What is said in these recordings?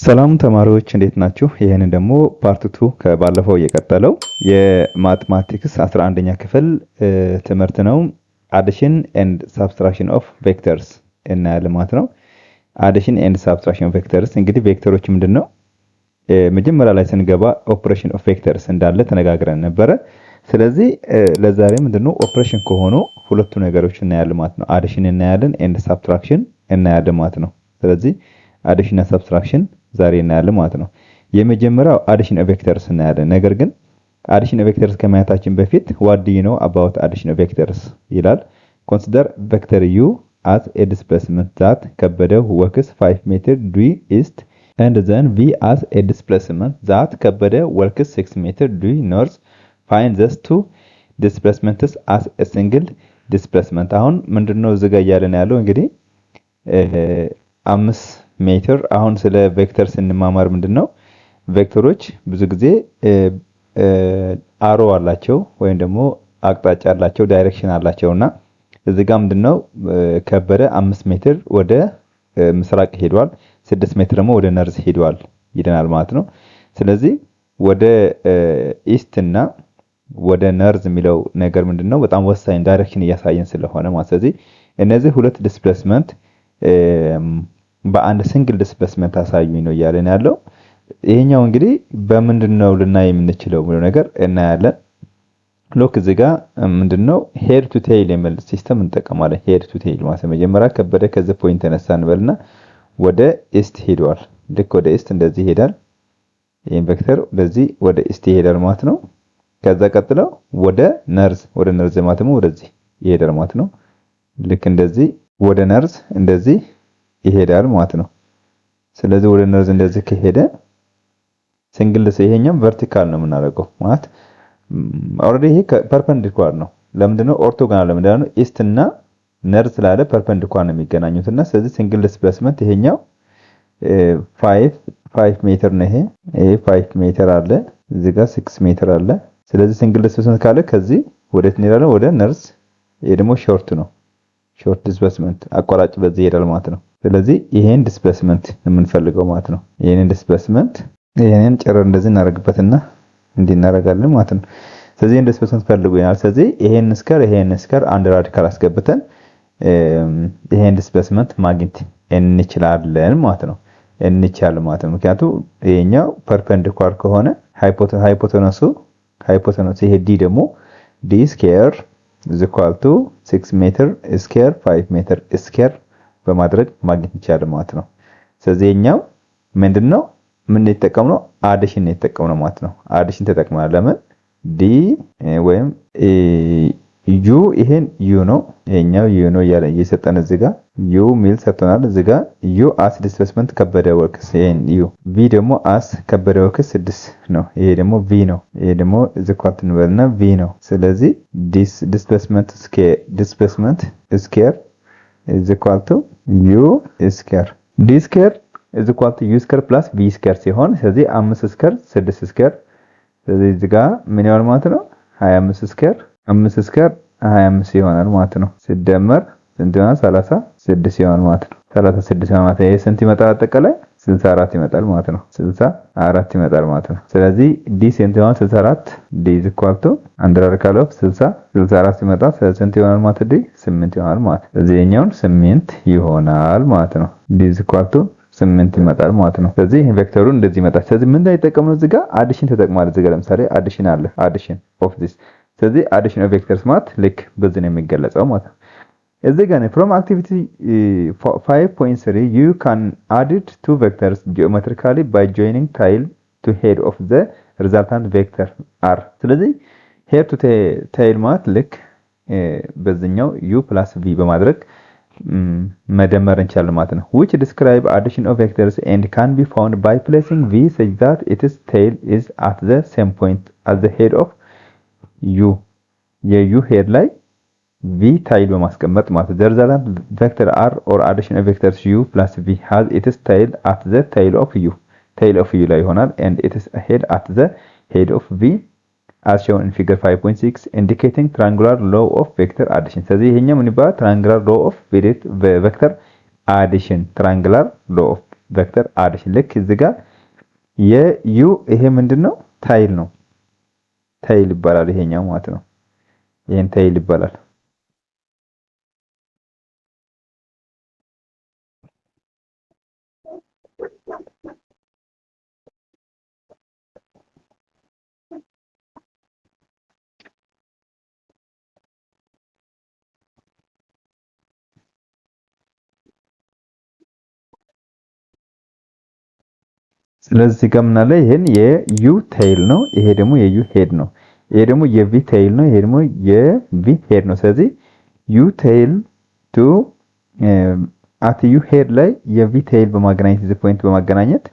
ሰላም ተማሪዎች እንዴት ናችሁ? ይሄንን ደግሞ ፓርት 2 ከባለፈው የቀጠለው የማትማቲክስ 11ኛ ክፍል ትምህርት ነው። አዲሽን ኤንድ ሳብስትራክሽን ኦፍ ቬክተርስ እናያለን ማለት ነው። አዲሽን ኤንድ ሳብስትራክሽን ኦፍ ቬክተርስ እንግዲህ ቬክተሮች ምንድነው? መጀመሪያ ላይ ስንገባ ኦፕሬሽን ኦፍ ቬክተርስ እንዳለ ተነጋግረን ነበረ። ስለዚህ ለዛሬ ምንድነው ኦፕሬሽን ከሆኑ ሁለቱ ነገሮች እናያለን ማለት ነው። አዲሽን እናያለን ኤንድ ሳብስትራክሽን እናያለን ማለት ነው። ስለዚህ አዲሽን እና ሳብስትራክሽን ዛሬ እናያለን ማለት ነው። የመጀመሪያው አዲሽን ኦፍ ቬክተርስ እናያለን። ነገር ግን አዲሽን ኦፍ ቬክተርስ ከማየታችን በፊት what do you know about addition of vectors ይላል። consider vector u as a displacement that ከበደ walks 5 meter due east and then v as a displacement that ከበደ walks 6 meter due north. find these two displacements as a single displacement። አሁን ምንድነው እዚህ ጋር ያለን ያለው እንግዲህ 5 ሜትር። አሁን ስለ ቬክተር ስንማማር ምንድነው ቬክተሮች ብዙ ጊዜ አሮ አላቸው ወይም ደግሞ አቅጣጫ አላቸው ዳይሬክሽን አላቸውና እዚህ ጋር ምንድነው ከበደ 5 ሜትር ወደ ምስራቅ ሄዷል፣ 6 ሜትር ደግሞ ወደ ነርዝ ሄዷል ይደናል ማለት ነው። ስለዚህ ወደ ኢስት እና ወደ ነርዝ የሚለው ነገር ምንድነው በጣም ወሳኝ ዳይሬክሽን እያሳየን ስለሆነ ማለት ስለዚህ እነዚህ ሁለት ዲስፕሌስመንት በአንድ ሲንግል ዲስፕሌስመንት አሳዩኝ ነው እያለን ያለው። ይሄኛው እንግዲህ በምንድነው ልናይ የምንችለው ብሎ ነገር እናያለን። ሎክ እዚህ ጋር ምንድነው ሄድ ቱ ቴይል የሚል ሲስተም እንጠቀማለን። ሄድ ቱ ቴይል ማለት መጀመሪያ ከበደ ከዚህ ፖይንት ተነሳን በልና ወደ ኢስት ሄዷል። ልክ ወደ ኢስት እንደዚህ ይሄዳል። ይሄን ቬክተር ወደዚህ ወደ ኢስት ይሄዳል ማለት ነው። ከዛ ቀጥሎ ወደ ነርዝ ማለት ነው ወደዚህ ይሄዳል ማለት ነው። ልክ እንደዚህ ወደ ነርዝ እንደዚህ ይሄዳል ማለት ነው። ስለዚህ ወደ ነርዝ እንደዚህ ከሄደ ሲንግል ይሄኛው ቨርቲካል ነው የምናደርገው ማለት ኦሬዲ ይሄ ፐርፔንዲኩላር ነው። ለምንድነው ኦርቶጎናል ለምንድነው ኢስት እና ነርዝ ስላለ ፐርፔንዲኩላር ነው የሚገናኙትና ስለዚህ ሲንግል ዲስፕሌስመንት ይሄኛው 5 ሜትር ነው። ይሄ 5 ሜትር አለ፣ እዚህ ጋር 6 ሜትር አለ። ስለዚህ ሲንግል ዲስፕሌስመንት ካለ ከዚህ ወዴት እንሄዳለን? ወደ ነርዝ። ይሄ ደግሞ ሾርት ነው፣ ሾርት ዲስፕሌስመንት አቋራጭ በዚህ ይሄዳል ማለት ነው። ስለዚህ ይሄን ዲስፕሌስመንት የምንፈልገው ማለት ነው። ይሄን ዲስፕሌስመንት ይሄንን ጨረር እንደዚህ እናደርግበትና እንዲናረጋለን ማለት ነው። ስለዚህ ይሄን ዲስፕሌስመንት ፈልጉ ይላል። ስለዚህ ይሄን ስከር አንድ ራዲካል አስገብተን ይሄን ዲስፕሌስመንት ማግኘት እንችላለን ማለት ነው። ምክንያቱም ይሄኛው ፐርፔንዲኩላር ከሆነ ሃይፖቴነሱ ይሄ ዲ ደግሞ ዲ ስኩዌር is equal to 6 ሜትር ስኩዌር 5 ሜትር ስኩዌር በማድረግ ማግኘት ይቻላል ማለት ነው። ስለዚህ የኛው ምንድነው ምን የተጠቀምነው አዲሽን የተጠቀምነው ማለት ነው። አዲሽን ተጠቅመናል። ለምን ዲ ወይም ዩ ይሄን ዩ ነው፣ ይሄኛው ዩ ነው ያለ እየሰጠን እዚህ ጋር ዩ ሚል ሰጥተናል። እዚህ ጋር ዩ አስ ዲስፕሌስመንት ከበደ ወርክስ ይሄን ዩ ቪ ደግሞ አስ ከበደ ወርክስ 6 ነው። ይሄ ደግሞ ቪ ነው። ይሄ ደግሞ ዝኳት እንበልና ቪ ነው። ስለዚህ ዲስፕሌስመንት ስኬር is equal to u square d square is equal to u square plus v square ሲሆን ስለዚህ 5 ስኩዌር 6 ስኩዌር ስለዚህ እዚህ ጋር ምን ይሆናል ማለት ነው 25 ስኩዌር 5 ስኩዌር 25 ይሆናል ማለት ነው። ሲደመር ስንት ይሆናል 36 ይሆናል ማለት ነው። 36 ይሆናል ማለት ይሄ ስንት ይመጣል? አጠቃላይ 64 ይመጣል ማለት ነው። 64 ይመጣል ማለት ነው። ስለዚህ d ስንት ይሆናል? 64 d is equal to አንድ ራዲካል ኦፍ 64 ይመጣል። ስንት ይሆናል ማለት d 8 ይሆናል ማለት ነው። ስለዚህ የኛውን 8 ይሆናል ማለት ነው። d is equal to 8 ይመጣል ማለት ነው። ስለዚህ ቬክተሩ እንደዚህ ይመጣል። ስለዚህ ምን ላይ ተጠቀምነው? እዚህ ጋር አዲሽን ተጠቅማል። እዚህ ጋር ለምሳሌ አዲሽን አለ፣ አዲሽን ኦፍ ዲስ። ስለዚህ አዲሽን ኦፍ ቬክተርስ ማለት ልክ በዚህ ነው የሚገለጸው ማለት ነው። እዚህ ጋር from activity 5.3 you can add two vectors geometrically by joining tail to head of the resultant vector r። ስለዚህ head to tail ማለት ልክ በዚህኛው u plus v በማድረግ መደመር እንችላለን ማለት ነው። which describe addition of vectors and can be found by placing v such that its tail is at the same point as the head of u የu head ላይ v tail በማስቀመጥ ማለት the resultant vector r or addition of vectors u plus v has its tail at the tail of u ላይ ይሆናል and its head at the head of v as shown in figure 5.6 indicating triangular law of vector addition። ስለዚህ ይሄኛው ምን ይባላል? triangular law of vector addition triangular law of ቬክተር አዲሽን። ልክ እዚህ ጋር የዩ ይሄ ምንድነው ታይል ነው። ታይል ይባላል ይሄኛው ማለት ነው። ይሄን ታይል ይባላል። ስለዚህ ጋር ምን አለ? ይሄን የዩ ቴይል ነው። ይሄ ደግሞ የዩ ሄድ ነው። ይሄ ደግሞ የቪ ቴይል ነው። ይሄ ደግሞ የቪ ሄድ ነው። ስለዚህ ዩ ቴይል ቱ አት ዩ ሄድ ላይ የቪ ቴይል በማገናኘት እዚህ ፖይንት በማገናኘት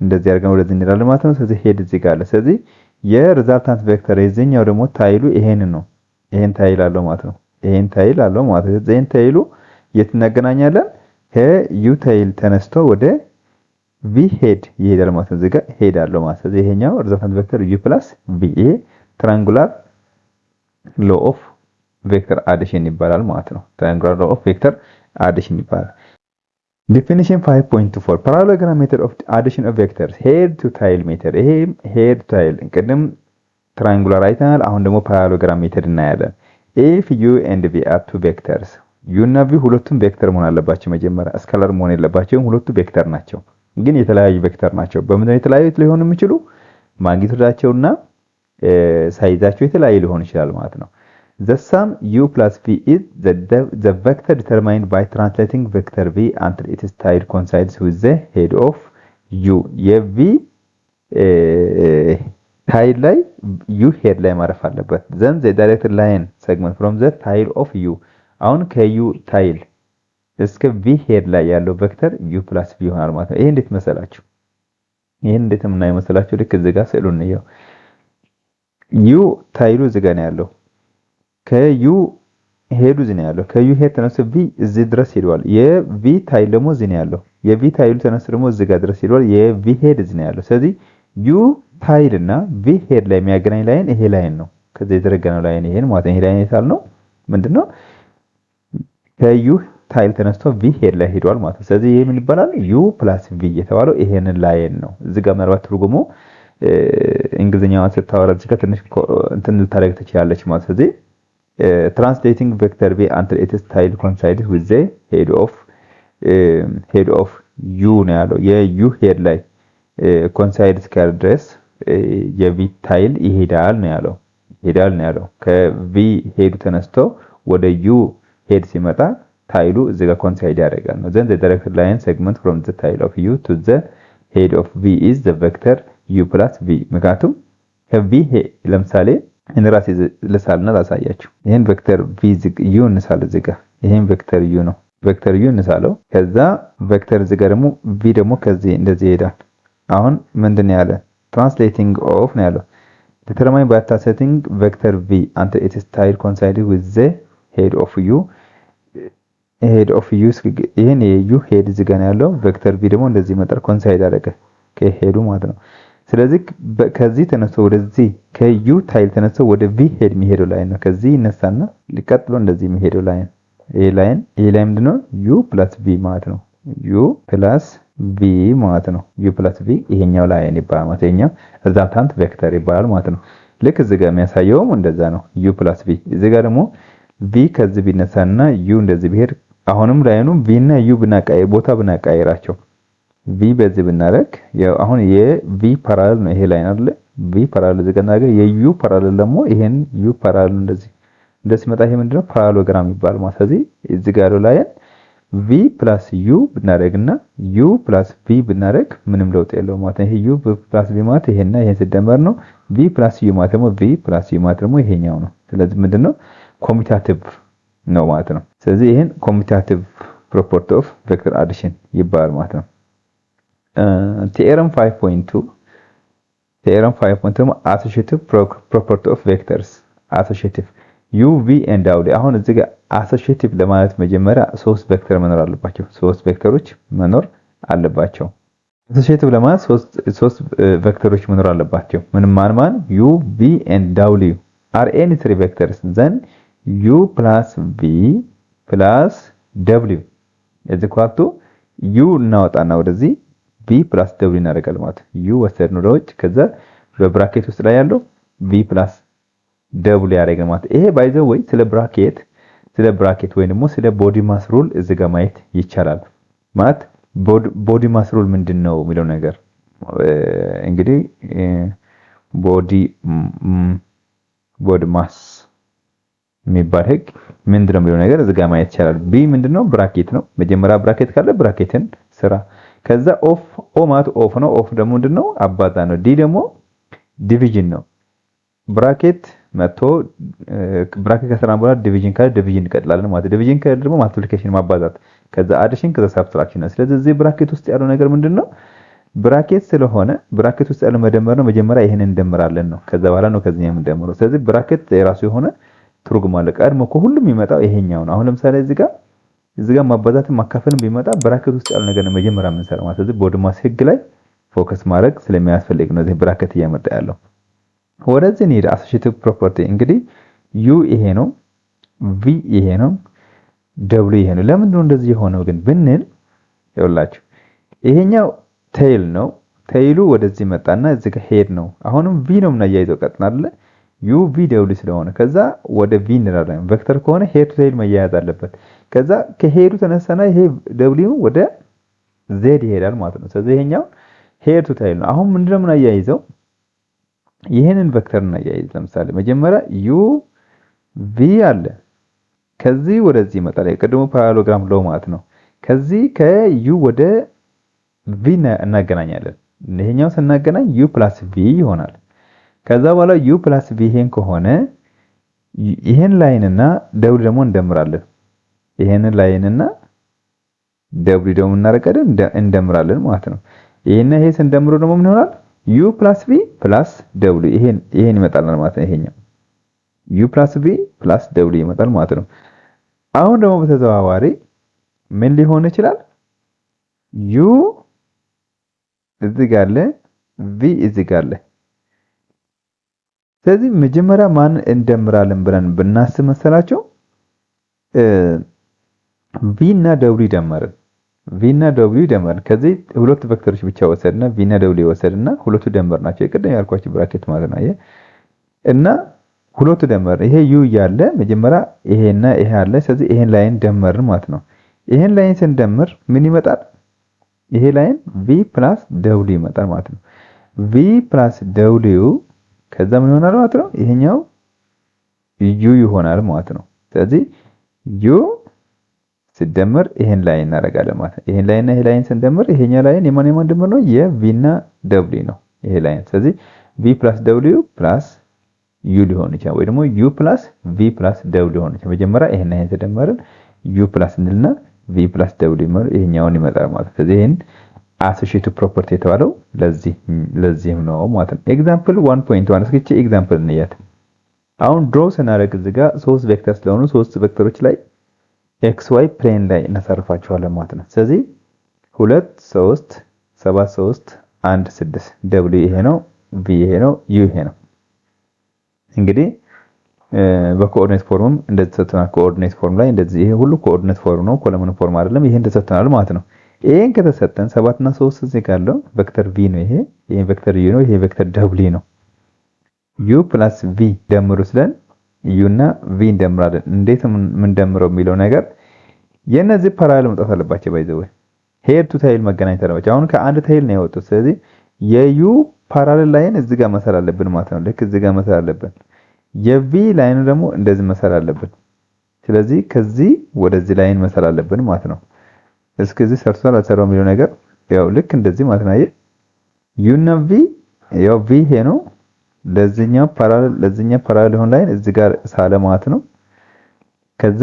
እንደዚህ አድርገን ወደዚህ እንሄዳለን ማለት ነው። ስለዚህ ሄድ እዚህ ጋር አለ። ስለዚህ የሪዛልታንት ቬክተር የዚህኛው ደግሞ ታይሉ ይሄን ነው። ይሄን ታይል አለው ማለት ነው። ይሄን ታይል አለው ማለት ነው። ይሄን ታይሉ የት እናገናኛለን? ከዩ ታይል ተነስቶ ወደ ቪ ሄድ ይሄዳል ማለት ነው። እዚህ ጋር ሄድ አለው ማለት ነው። ይሄኛው ሪዛልታንት ቬክተር ዩ ፕላስ ቪ ይሄ ትራያንጉላር ሎ ኦፍ ቬክተር አዲሽን ይባላል ማለት ነው። ትራያንጉላር ሎ ኦፍ ቬክተር አዲሽን ይባላል። ዴፊኒሽን 5.4 ፓራሌሎግራም ሜተድ ኦፍ አዲሽን ኦፍ ቬክተርስ ሄድ ቱ ታይል ሜተድ። ይሄ ሄድ ቱ ታይል ቅድም ትራያንጉላር አይተናል። አሁን ደግሞ ፓራሌሎግራም ሜተድ እናያለን። ኢፍ ዩ ኤንድ ቪ አር ቱ ቬክተርስ ዩ እና ቪ ሁለቱም ቬክተር መሆን አለባቸው። መጀመሪያ ስካላር መሆን የለባቸውም። ሁለቱ ቬክተር ናቸው፣ ግን የተለያዩ ቬክተር ናቸው። በምንድነው የተለያዩት ሊሆኑ የሚችሉ? ማግኒቱዳቸውና ሳይዛቸው የተለያዩ ሊሆን ይችላል ማለት ነው። The sum u plus v is the vector determined by translating vector v until its tile coincides with the head of u. የv ታይል ላይ u ሄድ ላይ ማረፍ አለበት። then the directed line segment from the tile of u አሁን ከu ታይል እስከ v ሄድ ላይ ያለው ቬክተር u plus v ይሆናል ማለት ነው። ይሄ እንዴት መሰላችሁ? ይሄን እንዴት የምናየው መሰላችሁ? ልክ እዚህ ጋር ስዕሉን ነው። u ታይሉ እዚህ ጋር ነው ያለው። ከዩ ሄዱ እዚህ ነው ያለው። ከዩ ሄድ ተነስቶ ቪ እዚህ ድረስ ሄዷል። የቪ ታይል ደግሞ እዚህ ነው ያለው። የቪ ታይሉ ተነስቶ ደግሞ እዚህ ጋር ድረስ ሄዷል። የቪ ሄድ እዚህ ነው ያለው። ስለዚህ ዩ ታይል እና ቪ ሄድ ላይ የሚያገናኝ ላይን ይሄ ላይን ነው። ከዚህ የተረገነው ላይን ይሄን ማለት ነው። ይሄ ላይን የታል ነው? ምንድነው? ከዩ ታይል ተነስቶ ቪ ሄድ ላይ ሄዷል ማለት ነው። ስለዚህ ይሄ ምን ይባላል? ዩ ፕላስ ቪ የተባለው ይሄንን ላይን ነው። እዚህ ጋር ምናልባት ትርጉሙ እንግሊዝኛውን ስታወራ እዚህ ጋር ትንሽ እንትን ልታደርግ ትችላለች ማለት ነው። ስለዚህ translating vector v until its tile coincides with the head of u ነው ያለው። የዩ ሄድ ላይ coincide እስካል ድረስ የቪ ታይል ይሄዳል ነው ያለው። ይሄዳል ነው ያለው። ከቪ ሄዱ ተነስቶ ወደ ዩ ሄድ ሲመጣ ታይሉ እዚህ ጋር coincide ያደርጋል ነው። then the directed line segment from the tile of u to the head of v is the vector u plus v። ምክንያቱም ከቪ ለምሳሌ እንራስ ለሳልና ላሳያችሁ። ይሄን ቬክተር v u እንሳል እዚህ ጋር። ይሄን ቬክተር u ነው። ቬክተር u እንሳለው። ከዛ ቬክተር እዚህ ጋር ደግሞ v ደግሞ ከዚህ እንደዚህ ይሄዳል። አሁን ምንድነው ያለ? translating of ነው ያለው። determine by translating vector v until its tile coincides with the head of u ይሄን የu ሄድ እዚህ ጋር ነው ያለው። ቬክተር v ደግሞ እንደዚህ መጣር coincide አደረገ ከሄዱ ማለት ነው። ስለዚህ ከዚህ ተነስቶ ወደዚህ ከዩ ታይል ተነስቶ ወደ ቪ ሄድ የሚሄደው ላይን ነው። ከዚህ ይነሳና ሊቀጥሎ እንደዚህ የሚሄደው ላይን ይሄ ላይን ምንድነው? ዩ ፕላስ ቪ ማለት ነው። ዩ ፕላስ ቪ ማለት ነው። ዩ ፕላስ ቪ ይሄኛው ላይን ይባላል ማለት ነው። ይሄኛው ሪዛልታንት ቬክተር ይባላል ማለት ነው። ልክ እዚህ ጋር የሚያሳየውም እንደዛ ነው። ዩ ፕላስ ቪ እዚህ ጋር ደግሞ ቪ ከዚህ ቢነሳና ዩ እንደዚህ ቢሄድ አሁንም ላይኑ ቪ እና ዩ ቦታ ብናቀያይራቸው ቪ በዚህ ብናረግ ያው አሁን የቪ ፓራሌል ነው ይሄ ላይን አይደል? ቪ ፓራሌል እዚህ ጋር ነገር የዩ ፓራሌል ደግሞ ይሄን ዩ ፓራሌል እንደዚህ መጣ። ይሄ ምንድነው? ፓራሌሎግራም ይባላል ማለት ነው። እዚህ ጋር ያለው ላይን ቪ ፕላስ ዩ ብናረግና ዩ ፕላስ ቪ ብናረግ ምንም ለውጥ የለውም ማለት ነው። ይሄ ዩ ፕላስ ቪ ማለት ይሄና ይሄ ሲደመር ነው። ቪ ፕላስ ዩ ማለት ደግሞ ቪ ፕላስ ዩ ማለት ደግሞ ይሄኛው ነው። ስለዚህ ምንድነው? ኮሚታቲቭ ነው ማለት ነው። ስለዚህ ይሄን ኮሚታቲቭ ፕሮፐርቲ ኦፍ ቬክተር አዲሽን ይባላል ማለት ነው። theorem 5.2 associative property of vectors associative u v and w። አሁን እዚህ ጋር associative ለማለት መጀመሪያ ሶስት ቬክተር መኖር አለባቸው። ሶስት ቬክተሮች መኖር አለባቸው። associative ለማለት ሶስት ቬክተሮች መኖር አለባቸው። ማን u v and w are any three vectors then u plus v plus w is equal to u እናወጣና ወደዚህ v ፕላስ w እናደርጋለን ማለት ነው። u ወሰድን ወደ ውጭ ከዛ በብራኬት ውስጥ ላይ ያለው v ፕላስ w ያደርጋል ማለት ይሄ ባይዘው ወይ ስለ ብራኬት ወይ ደግሞ ስለ ቦዲ ማስ ሩል እዚህ ጋር ማየት ይቻላል ማለት ቦዲ ማስ ሩል ምንድነው የሚለው ነገር እንግዲህ ቦዲ ማስ የሚባል ህግ ምንድነው የሚለው ነገር እዚህ ጋር ማየት ይቻላል። ቢ ምንድነው ብራኬት ነው። መጀመሪያ ብራኬት ካለ ብራኬትን ስራ ከዛ ኦ ማለት ኦፍ ነው። ኦፍ ደግሞ ምንድነው አባዛ ነው። ዲ ደግሞ ዲቪዥን ነው። ብራኬት መጥቶ ብራኬት ከሰራን በኋላ ዲቪዥን ካለ ዲቪዥን እንቀጥላለን ማለት ዲቪዥን ካለ ደግሞ ማልቲፕሊኬሽን ማባዛት ከዛ አዲሽን ከዛ ሰብትራክሽን ነው። ስለዚህ እዚህ ብራኬት ውስጥ ያለው ነገር ምንድነው ብራኬት ስለሆነ ብራኬት ውስጥ ያለው መደመር ነው። መጀመሪያ ይሄንን እንደምራለን ነው። ከዛ በኋላ ነው ከዚህኛው የምንደምረው። ስለዚህ ብራኬት የራሱ የሆነ ትርጉም አለ። ቀድሞ ከሁሉም ይመጣው ይሄኛው ነው። አሁን ለምሳሌ እዚህ ጋር ማባዛትን ማካፈልን ቢመጣ ብራኬት ውስጥ ያለው ነገር ነው መጀመሪያ የምንሰራው ማለት ስለዚህ ቦዲ ማስ ህግ ላይ ፎከስ ማድረግ ስለሚያስፈልግ ነው እዚህ ብራኬት እያመጣ ያለው። ወደዚህ እንሂድ። አሶሺዬቲቭ ፕሮፐርቲ እንግዲህ u ይሄ ነው፣ v ይሄ ነው፣ w ይሄ ነው። ለምን ነው እንደዚህ የሆነው ግን ብንል ይኸውላችሁ ይሄኛው ቴይል ነው። ቴይሉ ወደዚህ መጣና እዚህ ጋር ሄድ ነው። አሁንም v ነው የምናያይዘው ቀጥና አይደለ u v w ስለሆነ ከዛ ወደ v እንላለን። ቬክተር ከሆነ ሄድ ቱ ቴይል መያያዝ አለበት። ከዛ ከሄዱ ተነሳና ይሄ w ወደ z ይሄዳል ማለት ነው። ስለዚህ ይሄኛው ሄድ ቱ ቴይል ነው። አሁን ምንድነው የምናያይዘው ይሄንን ቬክተር እናያይዝ። ለምሳሌ መጀመሪያ u v አለ ከዚህ ወደዚህ ይመጣል። የቀድሞ ፓራሎግራም ሎ ማለት ነው። ከዚህ ከu ወደ v እናገናኛለን። ይሄኛው ስናገናኝ u + v ይሆናል። ከዛ በኋላ u + v ይሄን ከሆነ ይሄን ላይን እና w ደግሞ እንደምራለን። ይሄንን ላይን እና w ደግሞ እናረጋለን እንደምራለን ማለት ነው። ይሄና ይሄ ስንደምረው ደግሞ ምን ይሆናል u + v + w ይሄን ይመጣል ማለት ነው። ይሄኛው u + v + w ይመጣል ማለት ነው። አሁን ደግሞ በተዘዋዋሪ ምን ሊሆን ይችላል u እዚህ ጋር አለ v እዚህ ጋር አለ። ስለዚህ መጀመሪያ ማን እንደምራለን ብለን ብናስብ መሰላችሁ v እና w ደመርን v እና w ደመርን ከዚህ ሁለት ቬክተሮች ብቻ ወሰድና v እና w ወሰድና ሁለቱ ደመርናቸው የቀደም ያልኳችሁ ብራኬት ማለት ነው። እና ሁለቱ ደመር ይሄ u ያለ መጀመሪያ ይሄና ይሄ አለ። ስለዚህ ይሄን ላይን ደመርን ማለት ነው። ይሄን ላይን ስንደምር ምን ይመጣል ይሄ ላይን v + w ይመጣል ማለት ነው። v + w ከዛ ምን ይሆናል ማለት ነው ይሄኛው u ይሆናል ማለት ነው። ስለዚህ u ሲደመር ይሄን ላይን እናደርጋለን ማለት ነው። ይሄን ላይን እና ይሄ ላይን ስንደምር ይሄኛው ላይን የማን ድምር ነው የv እና w ነው ይሄ ላይን። ስለዚህ v + w + u ሊሆን ይችላል ወይ ደግሞ u + v + w ሊሆን ይችላል። መጀመሪያ ይሄን እና ይሄን ተደመርን u + እንልና v + w ይመር ይሄኛውን ይመጣል ማለት ነው። ስለዚህ ይሄን አሶሺዬቲቭ ፕሮፐርቲ የተባለው ለዚህም ነው ማለት ነው። ኤግዛምፕል 1.1 እስኪ ኤግዛምፕል እንያት። አሁን ድሮ ስናደርግ እዚህ ጋር 3 ቬክተር ስለሆኑ 3 ቬክተሮች ላይ xy ፕሌን ላይ እናሳርፋቸዋለን ማለት ነው። ስለዚህ 2 3 7 3 1 6 w ይሄ ነው v ይሄ ነው u ይሄ ነው። እንግዲህ በኮኦርዲኔት ፎርምም እንደዚህ ተሰጥቷል። ኮኦርዲኔት ፎርም ላይ እንደዚህ ይሄ ሁሉ ኮኦርዲኔት ፎርም ነው፣ ኮለመን ፎርም አይደለም። ይሄ እንደተሰጥቷል ማለት ነው። ይሄን ከተሰጠን 7 እና 3 እዚህ ጋር ያለው ቬክተር v ነው። ይሄ ቬክተር u ነው። ይሄ ቬክተር w ነው። u + v ደምሩ ስለን u እና v እንደምራለን። እንዴት ምን ደምረው የሚለው ነገር የነዚህ ፓራሌል መጣት አለባቸው። ባይዘው ሄድ ቱ ቴይል መገናኘት አለባቸው። አሁን ከአንድ ቴይል ነው የወጡት። ስለዚህ የu ፓራሌል ላይን እዚህ ጋር መሰል አለብን ማለት ነው። ልክ እዚህ ጋር መሰል አለብን። የv ላይን ደግሞ እንደዚህ መሰል አለብን። ስለዚህ ከዚህ ወደዚህ ላይን መሰል አለብን ማለት ነው። እስከዚህ ሰርቷል አልሰራው የሚለው ነገር ያው ልክ እንደዚህ ማለት ነው። u እና v ያው v ይሄ ነው ለዚህኛው ፓራሌል ሆን ላይን እዚህ ጋር ሳለ ማለት ነው። ከዛ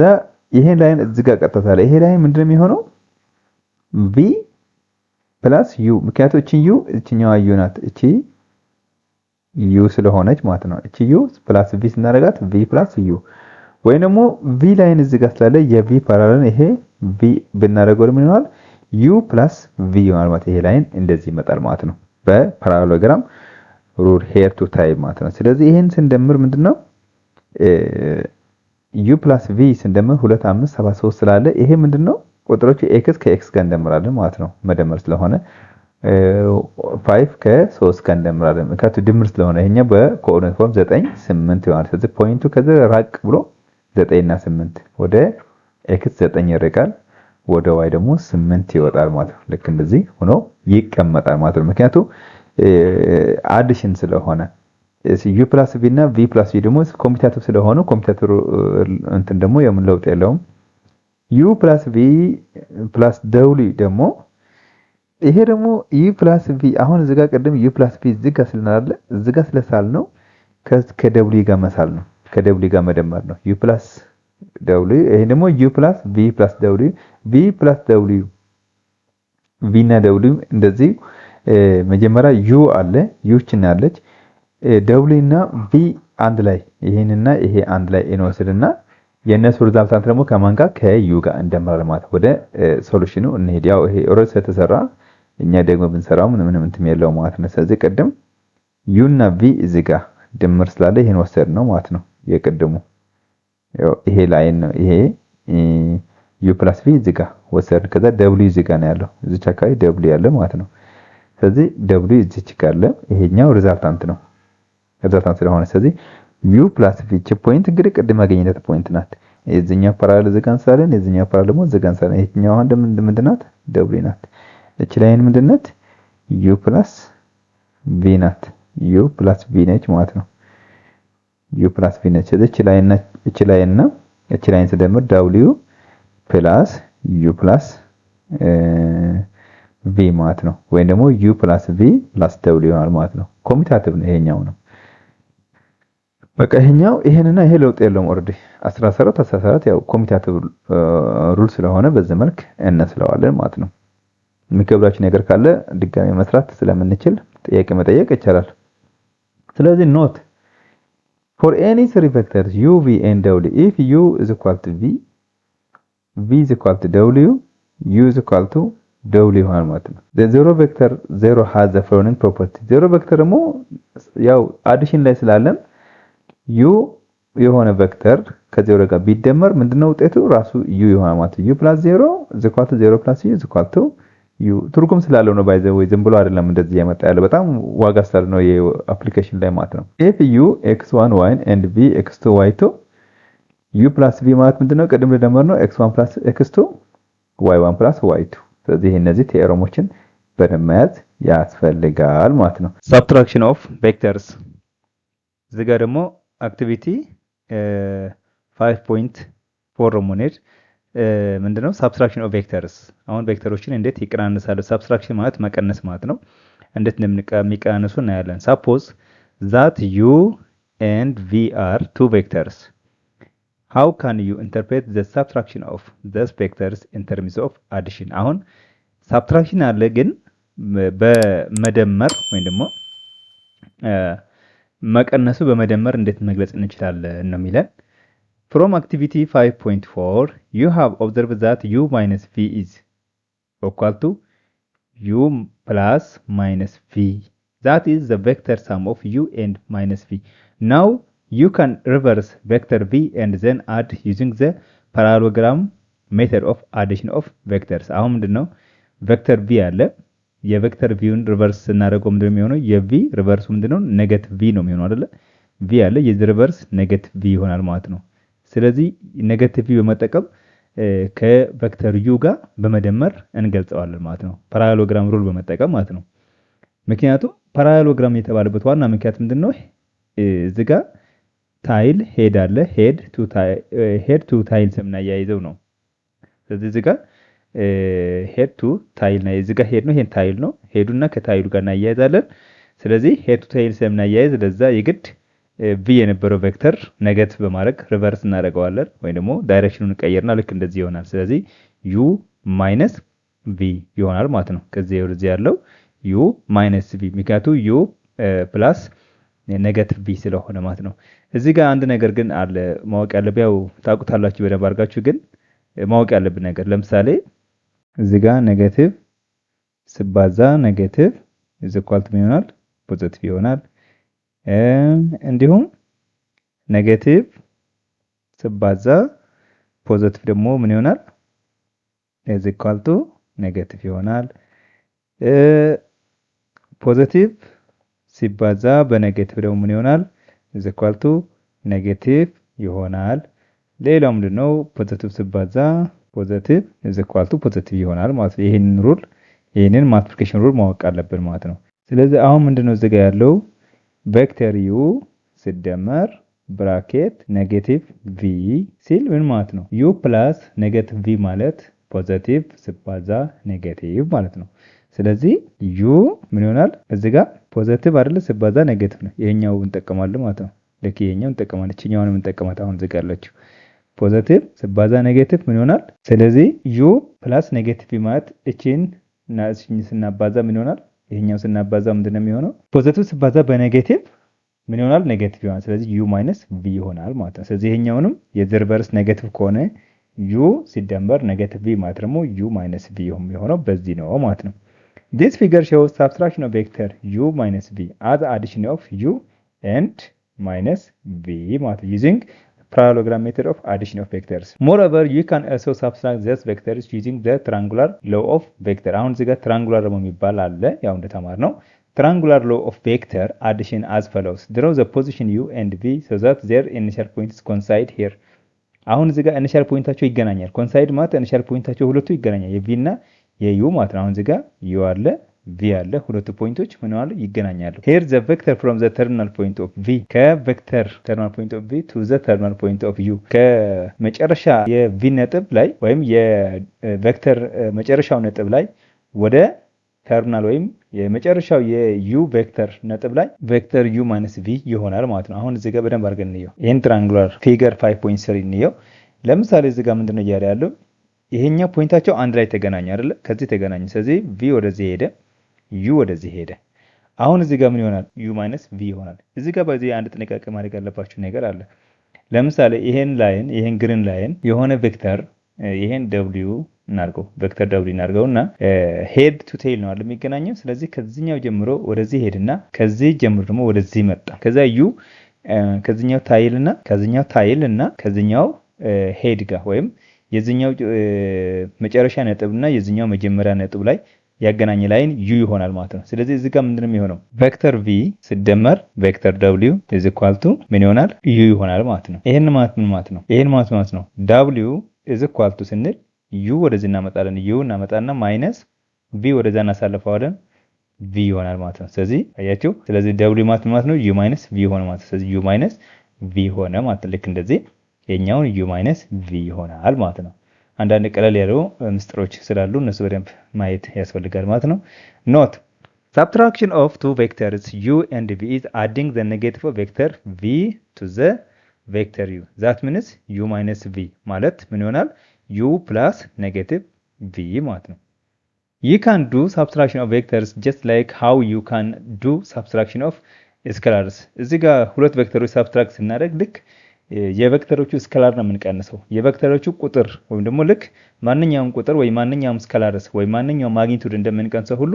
ይሄ ላይን እዚህ ጋር ቀጥታለ። ይሄ ላይን ምንድነው የሚሆነው v + u ምክንያቱም እቺ u እቺኛዋ u ናት። እቺ u ስለሆነች ማለት ነው። እቺ u + v ስናደርጋት v + u ወይ ደግሞ v ላይን እዚህ ጋር ስላለ የv ፓራሌል ይሄ v ብናደርገው ምን ይሆናል u + v ይሆናል ማለት ይሄ ላይን እንደዚህ ይመጣል ማለት ነው። በፓራሌሎግራም ሩል ሄር ቱ ታይም ማለት ነው። ስለዚህ ይሄን ስንደምር ምንድነው u + v ስንደምር 2 5 7 3 ስላለ ይሄ ምንድነው ቁጥሮቹ x ከx ጋር እንደምራለን ማለት ነው። መደመር ስለሆነ 5 ከ3 ጋር እንደምራለን። ምክንያቱም ድምር ስለሆነ ይሄኛው በኮኦርዲኔት ፎርም 9 8 ይሆናል። ስለዚህ ፖይንቱ ከዚህ ራቅ ብሎ 9 እና 8 ወደ ኤክስ 9 ይርቃል፣ ወደ ዋይ ደግሞ 8 ይወጣል ማለት ነው። ልክ እንደዚህ ሆኖ ይቀመጣል ማለት ነው። ምክንያቱም አዲሽን ስለሆነ ዩ ፕላስ ቪ እና ቪ ፕላስ ቪ ደግሞ ኮሚታቲቭ ስለሆነ ኮሚታቲቭ እንትን ደግሞ የምን ለውጥ የለውም። ዩ ፕላስ ቪ ፕላስ ደብሊ ደግሞ ይሄ ደግሞ ዩ ፕላስ ቪ አሁን እዚህ ጋር ቅድም ዩ ፕላስ ቪ እዚህ ጋር ስለናለ እዚህ ጋር ስለሳል ነው ከደብሊ ጋር መሳል ነው፣ ከደብሊ ጋር መደመር ነው። ዩ ፕላስ ደብሊ ይሄ ደግሞ ዩ ፕላስ ቪ ፕላስ ደብሊ ቪ ፕላስ ደብሊ ቪ እና ደብሊ እንደዚህ መጀመሪያ ዩ አለ ዩችን አለች ደብሊ እና ቪ አንድ ላይ ይሄንና ይሄ አንድ ላይ እንወስድና የነሱ ሪዛልታንት ደግሞ ከማን ጋር ከዩ ጋር እንደምራለን ማለት ወደ ሶሉሽኑ እንሄድ። ያው ይሄ ኦልሬዲ ስለተሰራ እኛ ደግሞ ብንሰራው ምንም እንትን የለውም ማለት ነው። ስለዚህ ቅድም ዩ እና ቪ እዚህ ጋር ድምር ስላለ ይሄን ወሰድ ነው ማለት ነው። የቅድሙ ያው ይሄ ላይን ነው ይሄ ዩ ፕላስ ቪ እዚህ ጋር ወሰድ። ከዛ ደብሊው እዚህ ጋር ነው ያለው እዚች አካባቢ ደብሊው ያለ ማለት ነው። ስለዚህ ደብሊው እዚች ጋር አለ ይሄኛው ሪዛልታንት ነው ሪዛልታንት ስለሆነ ስለዚህ ዩ ፕላስ ቪ ቺ ፖይንት እንግዲህ ቅድም ያገኘናት ፖይንት ናት። የዚህኛው ፓራሌል እዚህ ጋር እንሳለን የዚህኛው ፓራሌል ደግሞ እዚህ ጋር እንሳለን። ይሄኛው አሁን ምንድን ናት? ደብሊው ናት። እቺ ላይን ምንድን ናት? ዩ ፕላስ ቪ ናት። ዩ ፕላስ ቪ ነች ማለት ነው። ዩ ፕላስ ቪ ነች። እቺ ላይን ስደምር ደብሊው ፕላስ ዩ ፕላስ ቪ ማለት ነው። ወይም ደግሞ ዩ ፕላስ ቪ ፕላስ ደብሊው ይሆናል ማለት ነው። ኮሚታቲቭ ነው ይሄኛው ነው። በቃ ይሄኛው ይሄንና ይሄ ለውጥ የለውም። ኦሬዲ 14 ያው ኮሚታቲቭ ሩል ስለሆነ በዚህ መልክ እንስለዋለን ማለት ነው። የሚከብዳችሁ ነገር ካለ ድጋሚ መስራት ስለምንችል ጥያቄ መጠየቅ ይቻላል። ስለዚህ ኖት for any three vectors u v and w if u is equal to v v is equal to w u is equal to w ይሆናል ማለት ነው። the zero vector 0 has the following property zero vector ደግሞ ያው አዲሽን ላይ ስላለን ዩ የሆነ ቬክተር ከዜሮ ጋር ቢደመር ምንድነው ውጤቱ ራሱ ዩ ይሆናል ማለት ነው። ዩ + 0 = 0 + u = ዩ ትርጉም ስላለው ነው ባይዘ ወይ ዝም ብሎ አይደለም እንደዚህ ያመጣ ያለው በጣም ዋጋ ስላለው ነው የአፕሊኬሽን ላይ ማለት ነው። if u x1 y and v x2 y2 u + v ማለት ምንድነው ቅድም ለደመር ነው x1 + x2 y1 + y2 ስለዚህ እነዚህ ቴዎረሞችን በደንብ መያዝ ያስፈልጋል ማለት ነው። subtraction of vectors እዚህ ጋር ደግሞ አክቲቪቲ 5.4 ሞኔድ ምንድነው ሰብትራክሽን ኦፍ ቬክተርስ አሁን ቬክተሮችን እንዴት ይቀናነሳሉ ሰብትራክሽን ማለት መቀነስ ማለት ነው እንዴት እንደሚቀናነሱ እናያለን suppose that u and v are two vectors how can you interpret the subtraction of those vectors in terms of addition አሁን ሰብትራክሽን አለ ግን በመደመር ወይም ደግሞ መቀነሱ በመደመር እንዴት መግለጽ እንችላለን ነው የሚለን from activity 5.4 you have observed that u minus v is equal to u plus minus v that is the vector sum of u and minus v now you can reverse vector v and then add using the parallelogram method of addition of vectors አሁን ምንድነው ቬክተር v አለ የቬክተር ቪውን ሪቨርስ እናደርገው ምንድነው የሚሆነው የv ሪቨርሱ ምንድነው ኔጌቲቭ v ነው የሚሆነው አይደለ v አለ የዚህ ሪቨርስ ኔጌቲቭ v ይሆናል ማለት ነው። ስለዚህ ኔጌቲቭ v በመጠቀም ከቬክተር u ጋር በመደመር እንገልጸዋለን ማለት ነው ፓራሌሎግራም ሩል በመጠቀም ማለት ነው። ምክንያቱም ፓራሌሎግራም የተባለበት ዋና ምክንያት ምንድነው እዚህ ጋር ታይል ሄድ አለ ሄድ ቱ ታይል ስለምናያይዘው ነው። ስለዚህ እዚህ ጋር ሄድ ቱ ታይል ነው እዚህ ጋር ሄድ ነው ይሄን ታይል ነው ሄዱና ከታይሉ ጋር እናያይዛለን። ስለዚህ ሄድ ቱ ታይል ስለምናያይዝ ለዛ የግድ v የነበረው ቬክተር ኔጌቲቭ በማድረግ ሪቨርስ እናደርገዋለን ወይ ደግሞ ዳይሬክሽኑን ቀየርና ልክ እንደዚህ ይሆናል። ስለዚህ u minus v ይሆናል ማለት ነው። ከዚህ ወደዚህ ያለው u minus v ምክንያቱም u ፕላስ ኔጌቲቭ v ስለሆነ ማለት ነው። እዚህ ጋር አንድ ነገር ግን አለ ማወቅ ያለብን ያው ታውቁታላችሁ በደንብ አድርጋችሁ ግን ማወቅ ያለብን ነገር ለምሳሌ እዚህ ጋር ኔጌቲቭ ሲባዛ ኔጌቲቭ is equal to ይሆናል ፖዚቲቭ ይሆናል። እንዲሁም ኔጌቲቭ ሲባዛ ፖዚቲቭ ደግሞ ምን ይሆናል is equal to ኔጌቲቭ ይሆናል። ፖዚቲቭ ሲባዛ በኔጌቲቭ ደግሞ ምን ይሆናል? is equal to ኔጌቲቭ ይሆናል። ሌላው ምንድነው? ፖዚቲቭ ሲባዛ ፖዚቲቭ is equal to ፖዚቲቭ ይሆናል ማለት ነው። ይሄንን ማልቲፕሊኬሽን ሩል ማወቅ አለብን ማለት ነው። ስለዚህ አሁን ምንድነው እዚህ ጋር ያለው ቬክተር u ሲደመር ብራኬት ኔጌቲቭ v ሲል ምን ማለት ነው? u ፕላስ ኔጌቲቭ v ማለት ፖዚቲቭ ሲባዛ ኔጌቲቭ ማለት ነው። ስለዚህ u ምን ይሆናል? እዚህ ጋር ፖዚቲቭ አይደለ ሲባዛ ኔጌቲቭ ነው። ይሄኛው እንጠቀማለን ማለት ነው። ልክ ይሄኛው እንጠቀማለን። እቺኛውን እንጠቀማት አሁን እዚህ ጋር ያለችው ፖዚቲቭ ሲባዛ ኔጌቲቭ ምን ይሆናል? ስለዚህ u ፕላስ ኔጌቲቭ ማለት እቺን እና እቺን ስናባዛ ምን ይሆናል? ይሄኛው ስናባዛ ምንድነው የሚሆነው? ፖዚቲቭ ሲባዛ በኔጌቲቭ ምን ይሆናል? ኔጌቲቭ ይሆናል። ስለዚህ u ማይነስ v ይሆናል ማለት ነው። ስለዚህ ይሄኛውንም የሪቨርስ ኔጌቲቭ ከሆነ u ሲደመር ኔጌቲቭ v ማለት ደግሞ u ማይነስ v የሚሆነው በዚህ ነው ማለት ነው። This figure shows subtraction of vector u minus v as addition of u and minus v ማለት using parallelogram method of addition of vectors. Moreover, you can also subtract these vectors using the triangular law of vector. አሁን እዚህ ጋር triangular ደግሞ የሚባል አለ። ያው እንደተማርነው triangular law of vector addition as follows. Draw the position u and v so that their initial points coincide here. አሁን እዚህ ጋር initial pointታቸው ይገናኛል። coincide ማለት initial pointታቸው ሁለቱ ይገናኛል። የv እና የu ማለት ነው። አሁን እዚህ ጋር u አለ v አለ ሁለቱ ፖይንቶች ምን ማለት ይገናኛሉ። here the vector from the terminal point of v ከቬክተር terminal point of v to the terminal point of u ከመጨረሻ የv ነጥብ ላይ ወይም የቬክተር መጨረሻው ነጥብ ላይ ወደ ተርሚናል ወይም የመጨረሻው የu ቬክተር ነጥብ ላይ ቬክተር u v ይሆናል ማለት ነው። አሁን እዚህ ጋር በደንብ አድርገን እንየው። ይሄን ትራንጉላር ፊገር 5.3 እንየው። ለምሳሌ እዚህ ጋር ምንድነው እያለ ያለው? ይሄኛው ፖይንታቸው አንድ ላይ ተገናኙ አይደለ? ከዚህ ተገናኙ። ስለዚህ v ወደዚህ ሄደ፣ u ወደዚህ ሄደ። አሁን እዚህ ጋር ምን ይሆናል? u v ይሆናል። እዚህ ጋር በዚህ አንድ ጥንቃቄ ማድረግ ያለባችሁ ነገር አለ። ለምሳሌ ይሄን ግሪን ላይን የሆነ ቬክተር ይሄን w እናርገው ቬክተር w እናርገውና ሄድ ቱ ቴል ነው አይደል የሚገናኘው። ስለዚህ ከዚህኛው ጀምሮ ወደዚህ ሄድና ከዚህ ጀምሮ ደግሞ ወደዚህ መጣ። ከዛ u ከዚህኛው ታይል እና ከዚህኛው ሄድ ጋር ወይም የዚህኛው መጨረሻ ነጥብና የዚህኛው መጀመሪያ ነጥብ ላይ ያገናኘ ላይን u ይሆናል ማለት ነው። ስለዚህ እዚህ ጋር ምንድነው የሚሆነው? ቬክተር v ሲደመር ቬክተር w is equal to ምን ይሆናል? u ይሆናል ማለት ነው። ይሄን ማለት ምን ማለት ነው? ይሄን ማለት ነው w is equal to ስንል u ወደዚህ እናመጣለን። u እናመጣና ማይነስ v ወደዛ እናሳልፈዋለን v ይሆናል ማለት ነው። ስለዚህ አያችሁ። ስለዚህ w ማለት ነው u v ሆነ ማለት ነው። ስለዚህ u v ሆነ ማለት ልክ እንደዚህ የኛውን u v ይሆናል ማለት ነው። አንዳንድ ቀለል ያሉ ምስጥሮች ስላሉ እነሱ በደንብ ማየት ያስፈልጋል ማለት ነው። ኖት subtraction of two vectors u and v is adding the negative vector v to the vector u. that means u v ማለት ምን ይሆናል? u plus negative v ማለት ነው። you can do subtraction of vectors just like how you can do subtraction of scalars. እዚህ ጋር ሁለት ቬክተሮች ሰብትራክት ስናደርግ ልክ የቬክተሮቹ ስካላር ነው የምንቀንሰው። የቬክተሮቹ ቁጥር ወይም ደግሞ ልክ ማንኛውም ቁጥር ወይ ማንኛውም ስካላርስ ወይ ማንኛውም ማግኒቱድ እንደምንቀንሰው ሁሉ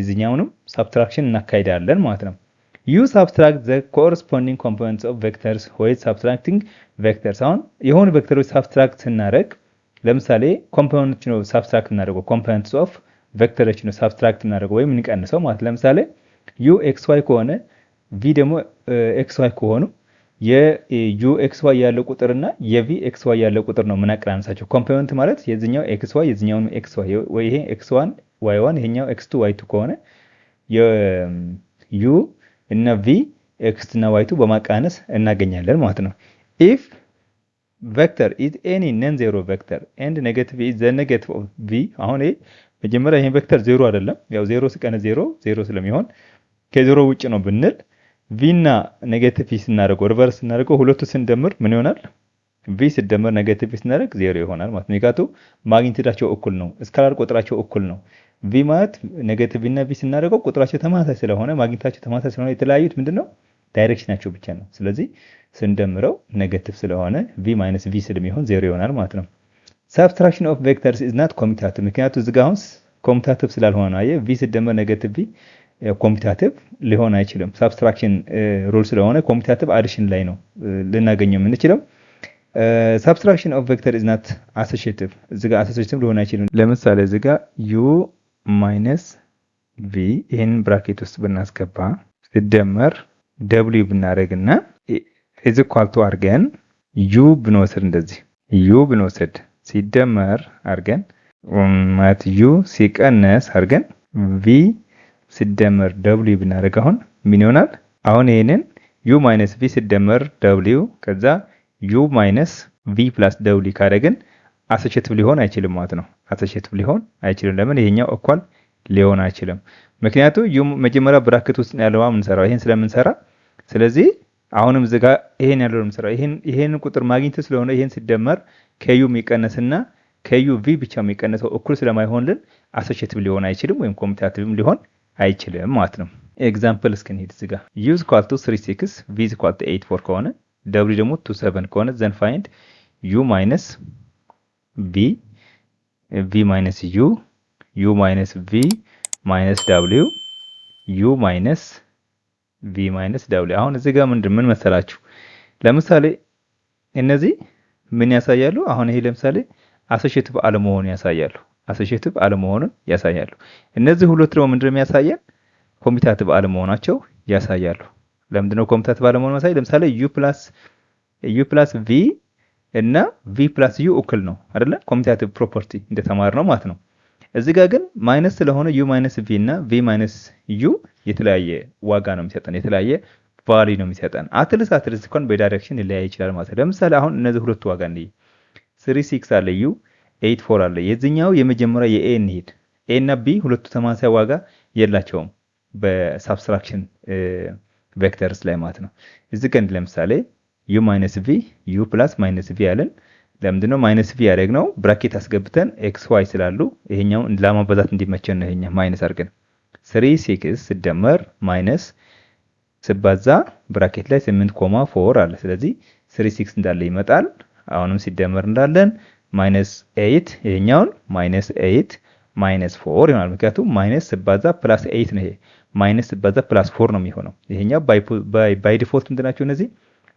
እዚህኛውንም ሰብትራክሽን እናካሂዳለን ማለት ነው። you subtract the corresponding components of vectors while subtracting vectors. አሁን የሆኑ ቬክተሮች ሰብትራክት ስናደርግ ለምሳሌ ኮምፖነንቶች ነው ሰብትራክት እናደርገው ኮምፖነንትስ ኦፍ ቬክተሮች ነው ሰብትራክት እናደርገው ወይም እንቀንሰው ማለት ለምሳሌ u xy ከሆነ v ደግሞ xy ከሆኑ የu xy ያለው ቁጥርና የv xy ያለው ቁጥር ነው ምናቀራንሳቸው። ኮምፖነንት ማለት የዚህኛው xy የዚህኛው xy ወይ ይሄ x1 y1 ይሄኛው x2 y2 ከሆነ የu እና v x እና y2 በማቃነስ እናገኛለን ማለት ነው። if vector is any non-zero vector and negative is the negative of v አሁን ይሄ መጀመሪያ ይሄን ቬክተር ዜሮ አይደለም ያው ዜሮ ሲቀነስ ዜሮ ስለሚሆን ከዜሮ ውጭ ነው ብንል v እና ኔጌቲቭ ስናደርገው ሪቨርስ ስናደርገው ሁለቱ ስንደምር ምን ይሆናል? v ሲደመር ኔጌቲቭ ስናደርግ ዜሮ ይሆናል ማለት ነው። ምክንያቱም ማግኒቲዩዳቸው እኩል ነው፣ ስካላር ቁጥራቸው እኩል ነው። v ማለት ኔጌቲቭ እና v ስናደርገው ቁጥራቸው ተመሳሳይ ስለሆነ ማግኒቲዩዳቸው ተመሳሳይ ስለሆነ የተለያዩት ምንድነው ዳይሬክሽናቸው ብቻ ነው። ስለዚህ ስንደምረው ኔጌቲቭ ስለሆነ v v ስለሚሆን ዜሮ ይሆናል ማለት ነው። subtraction of vectors is not commutative ምክንያቱም እዚህ ጋር አሁን ኮሚታቲቭ ስላልሆነ አየ v ሲደመር ኔጌቲቭ v ኮሚታቲቭ ሊሆን አይችልም። ሰብትራክሽን ሩል ስለሆነ ኮሚታቲቭ አዲሽን ላይ ነው ልናገኘው የምንችለው። subtraction of vector is not associative እዚህ ጋር associative ሊሆን አይችልም። ለምሳሌ እዚህ ጋር u ቪ ይህን ብራኬት ውስጥ ብናስገባ ሲደመር ደብሊው ብናደርግና ኢዝ ኢኳል ቱ አድርገን ዩ ብንወስድ እንደዚህ ዩ ብንወስድ ሲደመር አድርገን ማለት ዩ ሲቀነስ አድርገን ቪ ሲደመር ደብሊው ብናደርግ አሁን ምን ይሆናል? አሁን ይሄንን ዩ ማይነስ ቪ ሲደመር ደብሊው ከዛ ዩ ማይነስ ቪ ፕላስ ደብሊው ካደረግን አሶሺዬቲቭ ሊሆን አይችልም ማለት ነው። አሶሺዬቲቭ ሊሆን አይችልም። ለምን? ይሄኛው እኳል ሊሆን አይችልም። ምክንያቱም ዩ መጀመሪያ ብራኬት ውስጥ ያለው የምንሰራው ይሄን ስለምንሰራ፣ ስለዚህ አሁንም እዚህ ጋር ይሄን ያለው የምንሰራው ይሄን ቁጥር ማግኘት ስለሆነ ይሄን ሲደመር ከዩ የሚቀነስና ከዩ ቪ ብቻ የሚቀነሰው እኩል ስለማይሆንልን አሶሺዬቲቭ ሊሆን አይችልም ወይም ኮሚታቲቭም ሊሆን አይችልም ማለት ነው። ኤግዛምፕል እስክንሄድ እዚህ ጋር u is equal to 36 v is equal to 84 ከሆነ w ደግሞ 27 ከሆነ then find u minus v minus u minus v minus w u minus v minus w አሁን እዚህ ጋር ምን መሰላችሁ? ለምሳሌ እነዚህ ምን ያሳያሉ? አሁን ይሄ ለምሳሌ አሶሺዬቲቭ አለመሆኑን ያሳያሉ። አሶሺዬቲቭ አለመሆኑን ያሳያሉ። እነዚህ ሁለት ደግሞ ምንድነው የሚያሳየን? ኮሚታቲቭ አለመሆናቸው ያሳያሉ። ለምንድነው ኮሚታቲቭ አለመሆኑ ያሳይ? ለምሳሌ u plus v እና v plus u እኩል ነው አይደለ? ኮሚታቲቭ ፕሮፐርቲ እንደተማርነው ማለት ነው። እዚህ ጋር ግን ማይነስ ስለሆነ u minus v እና v minus u የተለያየ ዋጋ ነው የሚሰጠን፣ የተለያየ ቫልዩ ነው የሚሰጠን። አትልስ እንኳን በዳይሬክሽን ሊለያይ ይችላል ማለት ነው። ለምሳሌ አሁን እነዚህ ሁለቱ ዋጋ እንይ 36 አለ u 84 አለ። የዚህኛው የመጀመሪያ የa እንሂድ። a እና b ሁለቱ ተመሳሳይ ዋጋ የላቸውም በሳብስትራክሽን ቬክተርስ ላይ ማለት ነው። እዚህ ጋር ለምሳሌ u minus v u plus minus v ያለን ለምንድነው ማይነስ v ያደረግነው? ብራኬት አስገብተን x y ስላሉ ይሄኛው ለማባዛት እንዲመቸን ነው። ይሄኛው ማይነስ አድርገን 36 ሲደመር ማይነስ ሲባዛ ብራኬት ላይ 8.4 አለ። ስለዚህ 36 እንዳለ ይመጣል። አሁንም ሲደመር እንዳለን ማይነስ 8 ይሄኛውን ማይነስ 8 ማይነስ 4 ይሆናል። ምክንያቱም ማይነስ ሲባዛ ፕላስ 8 ነው። ይሄ ማይነስ ሲባዛ ፕላስ 4 ነው የሚሆነው። ይሄኛው ባይ ዲፎልት ምንድናቸው? እነዚህ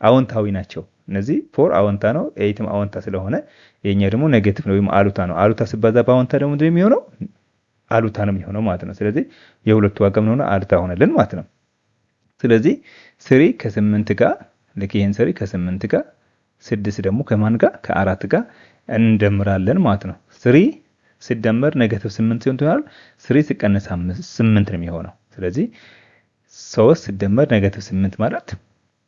አዎንታዊ ናቸው። እነዚህ 4 አዎንታ ነው፣ 8ም አዎንታ ስለሆነ ይሄኛው ደግሞ ኔጌቲቭ ነው ወይም አሉታ ነው። አሉታ ሲባዛ በአዎንታ ደግሞ ምንድነው የሚሆነው? አሉታ ነው የሚሆነው ማለት ነው። ስለዚህ የሁለቱ ዋጋ ምን ሆነ? አሉታ ሆነልን ማለት ነው። ስለዚህ 3 ከ8 ጋር ልክ ይሄን 3 ከ8 ጋር 6 ደግሞ ከማን ጋር? ከ4 ጋር እንደምራለን ማለት ነው። 3 ሲደመር ኔጌቲቭ 8 ሲሆን ይሆናል 3 ሲቀነስ 8 ነው የሚሆነው። ስለዚህ 3 ሲደመር ኔጌቲቭ 8 ማለት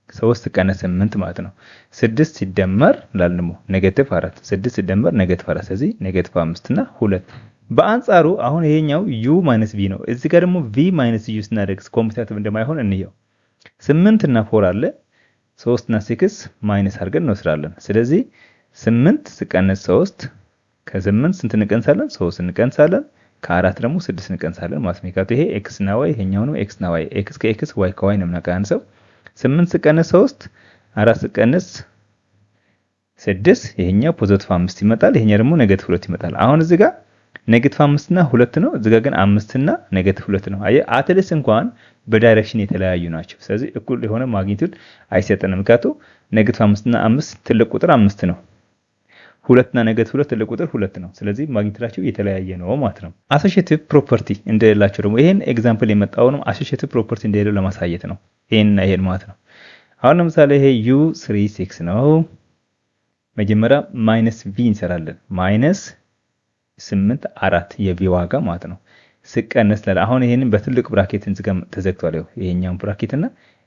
3 ሲቀነስ 8 ማለት ነው። 6 ሲደመር ላልንሞ ኔጌቲቭ 4 6 ሲደመር ኔጌቲቭ 4 ስለዚህ ኔጌቲቭ 5 እና 2። በአንጻሩ አሁን ይሄኛው u minus v ነው። እዚህ ጋር ደግሞ v minus u ስናደርግ ኮሚታቲቭ እንደማይሆን እንየው። 8 እና 4 አለ 3 እና 6 ማይነስ አድርገን እንወስዳለን። ስለዚህ 8 ሲቀነስ 3 ከ8 ስንት እንቀንሳለን? 3 እንቀንሳለን። ከ4 ደግሞ 6 እንቀንሳለን ማለት ነው። ይሄ x እና y ይሄኛው ነው x እና y x ከx y ከy ነው የምናቀንሰው። 8 ሲቀነስ 3 4 ሲቀነስ 6 ይሄኛው ፖዚቲቭ 5 ይመጣል። ይሄኛው ደግሞ ኔጌቲቭ 2 ይመጣል። አሁን እዚህ ጋር ኔጌቲቭ 5 እና 2 ነው። እዚህ ጋር ግን 5 እና ኔጌቲቭ 2 ነው። አትሊስ እንኳን በዳይሬክሽን የተለያዩ ናቸው። ስለዚህ እኩል የሆነ ማግኒቱድ አይሰጠንም። ምክንያቱም ኔጌቲቭ 5 እና 5 ትልቅ ቁጥር 5 ነው። 2 እና ኔጌቲቭ 2 ትልቅ ቁጥር 2 ነው። ስለዚህ ማግኒቱዳቸው የተለያየ ነው ማለት ነው። አሶሺዬቲቭ ፕሮፐርቲ እንደሌላቸው ደግሞ ይሄን ኤግዛምፕል የመጣው ነው አሶሺዬቲቭ ፕሮፐርቲ እንደሌለው ለማሳየት ነው። ይሄን ማለት ነው። አሁን ለምሳሌ ይሄ u36 ነው። መጀመሪያ ማይነስ v እንሰራለን። ማይነስ 8 4 የv ዋጋ ማለት ነው። ሲቀነስ አሁን ይሄንን በትልቅ ብራኬት ተዘግቷል። ይሄኛው ብራኬት እና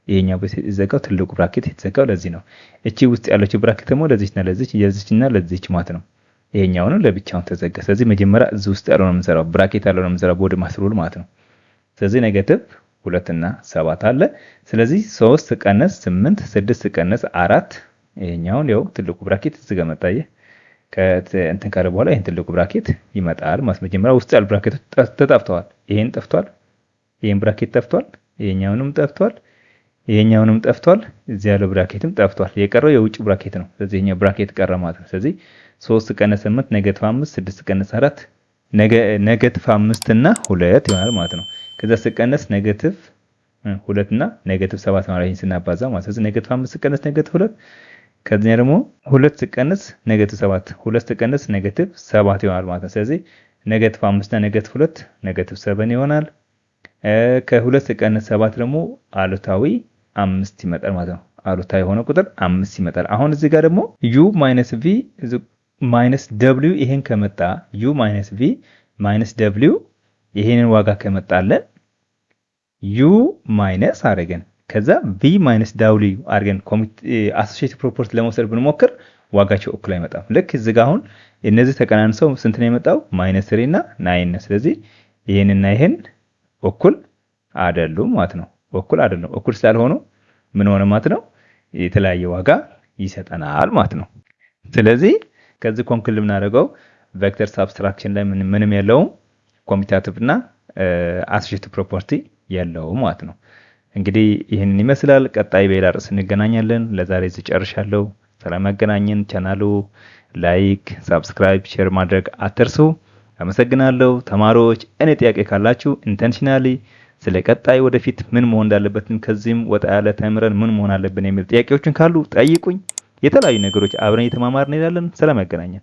ይሄኛው በተዘጋው ትልቁ ብራኬት የተዘጋው ለዚህ ነው። እቺ ውስጥ ያለችው ብራኬት ደግሞ ለዚህና ለዚች የዚችና ለዚች ማለት ነው። ይሄኛው ነው ለብቻው ተዘጋ። ስለዚህ መጀመሪያ እዚህ ውስጥ ያለው ነው የምንሰራው፣ ብራኬት ያለው ነው የምንሰራው ቦዲ ማስሩል ማለት ነው። ስለዚህ ኔጌቲቭ 2 እና 7 አለ። ስለዚህ 3 ሲቀነስ 8 6 ሲቀነስ 4 ይሄኛውን ያው ትልቁ ብራኬት እዚህ ጋር መጣየ ከእንትን ካለ በኋላ ይሄን ትልቁ ብራኬት ይመጣል ማለት መጀመሪያ ውስጥ ያለው ብራኬት ተጠፍቷል። ይሄን ጠፍቷል፣ ይሄን ብራኬት ጠፍቷል፣ ይሄኛውንም ጠፍቷል፣ ይሄኛውንም ጠፍቷል፣ እዚህ ያለው ብራኬትም ጠፍቷል። የቀረው የውጭ ብራኬት ነው። ስለዚህ ይሄኛው ብራኬት ቀረ ማለት ነው። ስለዚህ 3 ሲቀነስ 8 ኔጌቲቭ 5 6 ሲቀነስ 4 ኔጌቲቭ 5 እና 2 ይሆናል ማለት ነው። ከዛ ሲቀነስ ኔጌቲቭ 2 እና ኔጌቲቭ 7 ማለት ይሄን ስናባዛ ማለት ስለዚህ ኔጌቲቭ 5 ሲቀነስ ኔጌቲቭ 2 ከዚያ ደግሞ 2 ሲቀነስ ኔጌቲቭ 7 2 ሲቀነስ ኔጌቲቭ 7 ይሆናል ማለት ነው። ስለዚህ ኔጌቲቭ 5 እና ኔጌቲቭ 2 ኔጌቲቭ 7 ይሆናል። ከ2 ሲቀነስ 7 ደግሞ አሉታዊ 5 ይመጣል ማለት ነው። አሉታዊ የሆነ ቁጥር 5 ይመጣል። አሁን እዚህ ጋር ደግሞ u ማይነስ v ማይነስ w ይሄን ከመጣ u ማይነስ v ማይነስ w ይሄንን ዋጋ ከመጣለን u ማይነስ አድርገን ከዛ v ማይነስ w አድርገን አሶሺዬቲቭ ፕሮፐርቲ ለመውሰድ ብንሞክር ዋጋቸው እኩል አይመጣም። ልክ እዚህ ጋር አሁን እነዚህ ተቀናንሰው ስንት ነው የመጣው? -3 እና 9 ነው። ስለዚህ ይሄንና ይሄን እኩል አይደሉም ማለት ነው። እኩል አይደሉም። እኩል ስላልሆኑ ምን ሆነ ማለት ነው? የተለያየ ዋጋ ይሰጠናል ማለት ነው። ስለዚህ ከዚህ ኮንክሉድ የምናደርገው ቬክተር ሳብስትራክሽን ላይ ምንም የለውም፣ ኮሚታቲቭ እና አሶሺዬቲቭ ፕሮፐርቲ የለውም ማለት ነው። እንግዲህ ይህንን ይመስላል። ቀጣይ በሌላ ርዕስ እንገናኛለን። ለዛሬ እዚህ ጨርሻለሁ። ስለመገናኘን ቻናሉ ላይክ፣ ሰብስክራይብ፣ ሼር ማድረግ አትርሱ። አመሰግናለሁ። ተማሪዎች እኔ ጥያቄ ካላችሁ ኢንቴንሽናሊ ስለ ቀጣይ ወደፊት ምን መሆን እንዳለበትን ከዚህም ወጣ ያለ ተምረን ምን መሆን አለብን የሚል ጥያቄዎችን ካሉ ጠይቁኝ። የተለያዩ ነገሮች አብረን እየተማማርን እንሄዳለን። ስለመገናኘን